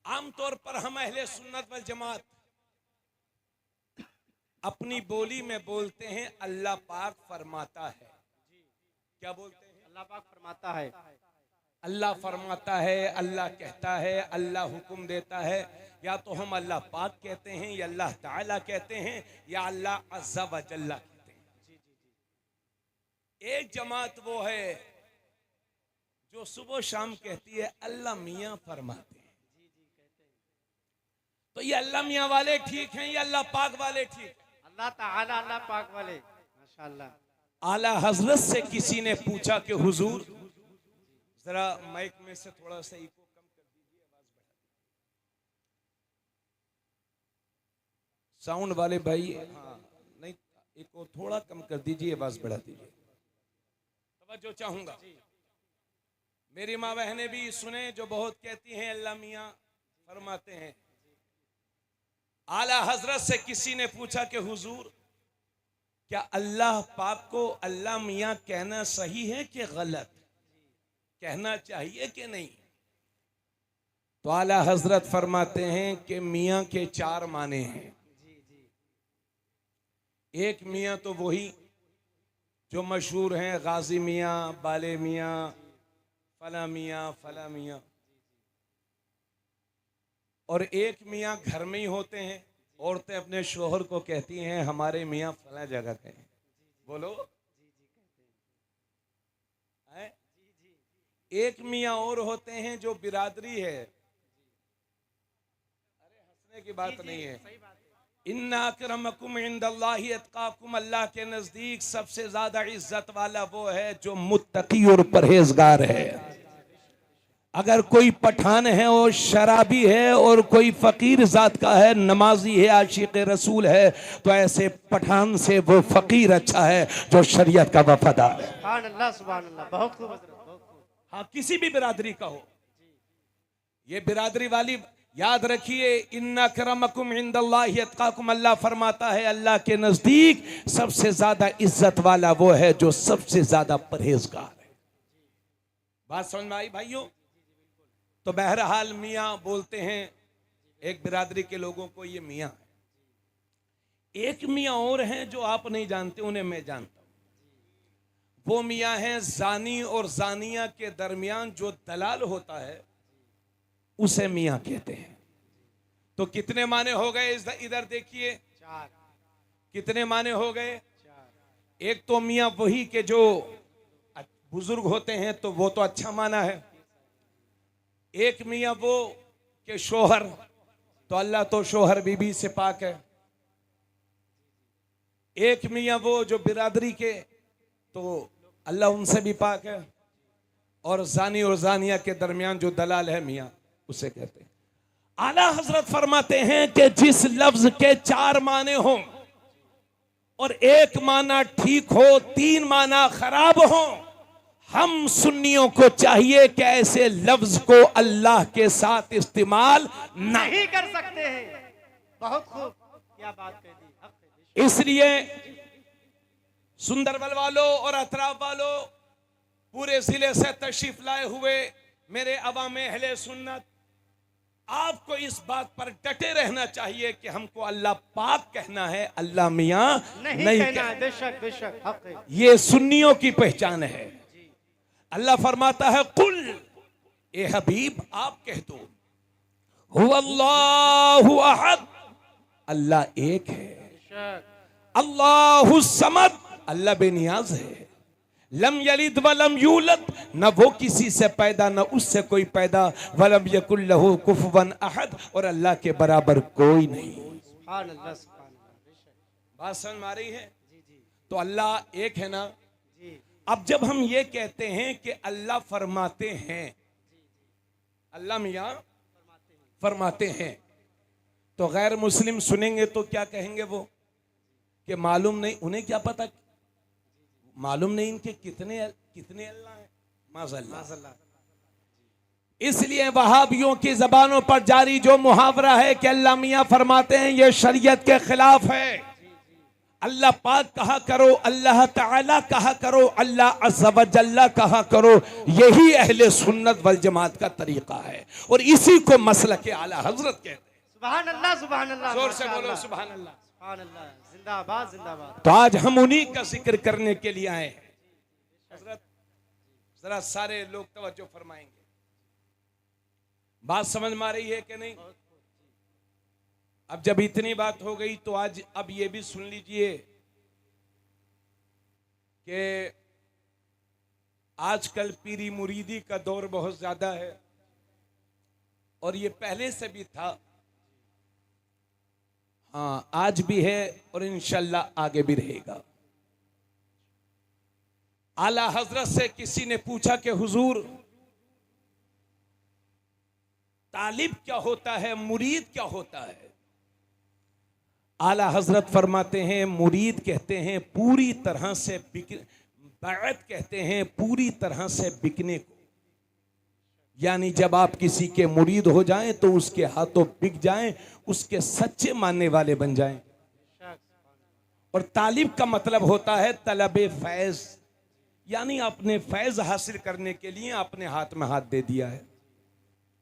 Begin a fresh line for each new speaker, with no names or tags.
आमतौर पर हम अहले सुन्नत वल जमात अपनी बोली में बोलते हैं अल्लाह पाक फरमाता है। क्या बोलते हैं?
अल्लाह पाक फरमाता है।
अल्लाह फरमाता है, अल्लाह कहता है, अल्लाह हुक्म देता है। या तो हम अल्लाह पाक कहते हैं, या अल्लाह ताला कहते हैं, या अल्लाह अज़्ज़ा व जल्ला कहते हैं। एक जमात वो है जो सुबह शाम कहती है अल्लाह मियाँ फरमाते हैं। तो ये अल्लाह मियाँ वाले ठीक हैं या अल्लाह पाक वाले ठीक?
अल्लाह ताला अल्लाह पाक वाले। माशाअल्लाह।
आला हजरत से किसी ने पूछा कि हुजूर, जरा माइक में से थोड़ा सा इको कम कर दीजिए, आवाज बढ़ा दीजिए। साउंड वाले भाई, हाँ नहीं, इको थोड़ा कम कर दीजिए, आवाज बढ़ा दीजिए। तवज्जो चाहूंगा, मेरी माँ बहनें भी सुने जो बहुत कहती हैं अल्लाह मियाँ फरमाते हैं। आला हजरत से किसी ने पूछा कि हुजूर, क्या अल्लाह पाक को अल्लाह मियाँ कहना सही है कि गलत, कहना चाहिए कि नहीं? तो आला हजरत फरमाते हैं कि मियाँ के चार माने हैं। एक मियाँ तो वही जो मशहूर हैं, गाजी मियाँ, बाले मियाँ, फला मियाँ, फला मियाँ। और एक मियाँ घर में ही होते हैं। औरतें अपने शोहर को कहती हैं हमारे मियाँ फला जगह के हैं। बोलो, एक मियाँ और होते हैं जो बिरादरी है। अरे हंसने की बात नहीं है। इन्ना अकरमकुम इंदल्लाहि अतकाकुम, अल्लाह के नजदीक सबसे ज्यादा इज्जत वाला वो है जो मुत्तकी और परहेजगार है। अगर कोई पठान है और शराबी है और कोई फकीर जात का है, नमाजी है, आशिक रसूल है, तो ऐसे पठान से वो फकीर अच्छा है जो शरीयत का वफादार है।
सुभान अल्लाह, सुभान अल्लाह। बहुत खूब।
हाँ, किसी भी बिरादरी का हो, ये बिरादरी वाली याद रखिए, इन्ना अकरमकुम इंदल्लाहि अतकाकुम, अल्लाह फरमाता है अल्लाह के नजदीक सबसे ज्यादा इज्जत वाला वो है जो सबसे ज्यादा परहेजगार है। बात समझ में आई भाइयों? तो बहरहाल मियाँ बोलते हैं एक बिरादरी के लोगों को, ये मियाँ है। एक मियाँ और हैं जो आप नहीं जानते, उन्हें मैं जानता हूं। वो मियाँ हैं जानी और जानिया के दरमियान जो दलाल होता है, उसे मियाँ कहते हैं। तो कितने माने हो गए? इधर देखिए,
चार।
कितने माने हो गए? एक तो मियाँ वही के जो बुजुर्ग होते हैं, तो वो तो अच्छा माना है। एक मियाँ वो के शोहर, तो अल्लाह तो शोहर बीबी से पाक है। एक मियाँ वो जो बिरादरी के, तो अल्लाह उनसे भी पाक है। और जानी और जानिया के दरमियान जो दलाल है मियाँ, उसे कहते हैं। आला हजरत फरमाते हैं कि जिस लफ्ज के चार माने हों और एक माना ठीक हो, तीन माना खराब हो, हम सुन्नियों को चाहिए कि ऐसे लफ्ज को अल्लाह के साथ इस्तेमाल
नहीं कर सकते हैं। बहुत खूब, क्या बात कह दी।
इसलिए सुंदरबल वालों और अतराफ वालों, पूरे जिले से तशरीफ लाए हुए मेरे अवाम अहले सुन्नत, आपको इस बात पर डटे रहना चाहिए कि हमको अल्लाह पाक कहना है, अल्लाह मियाँ नहीं कहना।
बेशक बेशक, हक है।
ये सुन्नियों की पहचान है। अल्लाह फरमाता है कुल, ए हबीब आप कह दो, हुवल्लाहु अहद, अल्लाह एक है। अल्लाहु समद, अल्लाह बेनियाज है। लम यलिद वलम यूलद, न वो किसी से पैदा न उससे कोई पैदा। वलम यकुल लहू कुफुवन अहद, और अल्लाह के बराबर कोई नहीं।
सुभान अल्लाह, सुभान अल्लाह।
बात समझ में आ रही है? तो अल्लाह एक है ना। अब जब हम ये कहते हैं कि अल्लाह फरमाते हैं, अल्लाह मियाँ फरमाते हैं, तो गैर मुस्लिम सुनेंगे तो क्या कहेंगे वो कि मालूम नहीं, उन्हें क्या पता, मालूम नहीं इनके कितने कितने अल्लाह हैं। माज़अल्लाह। इसलिए वहाबियों की जबानों पर जारी जो मुहावरा है कि अल्लाह मियाँ फरमाते हैं, ये शरीयत के खिलाफ है। अल्लाह पाक कहा करो, अल्लाह ताला कहा करो, अल्लाह अज़्ज़ व जल्ला कहा करो। यही अहले सुन्नत वल जमात का तरीका है और इसी को मसलक आला हजरत कहते हैं।
सुभान अल्लाह, सुभान अल्लाह,
जोर से बोलो
माशाअल्लाह,
सुभान अल्लाह।
सुभान अल्लाह, जिंदाबाद जिंदाबाद।
तो आज हम उन्हीं का जिक्र करने के लिए आए हैं। हजरत जरा सारे लोग तवज्जो फरमाएंगे, बात समझ में आ रही है कि नहीं? अब जब इतनी बात हो गई तो आज अब ये भी सुन लीजिए कि आजकल पीरी मुरीदी का दौर बहुत ज्यादा है और ये पहले से भी था। हाँ, आज भी है और इंशाल्लाह आगे भी रहेगा। आला हजरत से किसी ने पूछा कि हुजूर, तालिब क्या होता है, मुरीद क्या होता है? आला हजरत फरमाते हैं, मुरीद कहते हैं पूरी तरह से बैत कहते हैं पूरी तरह से बिकने को। यानी जब आप किसी के मुरीद हो जाएं तो उसके हाथों बिक जाएं, उसके सच्चे मानने वाले बन जाएं। और तालिब का मतलब होता है तलबे फैज, यानी अपने फैज हासिल करने के लिए अपने हाथ में हाथ दे दिया है।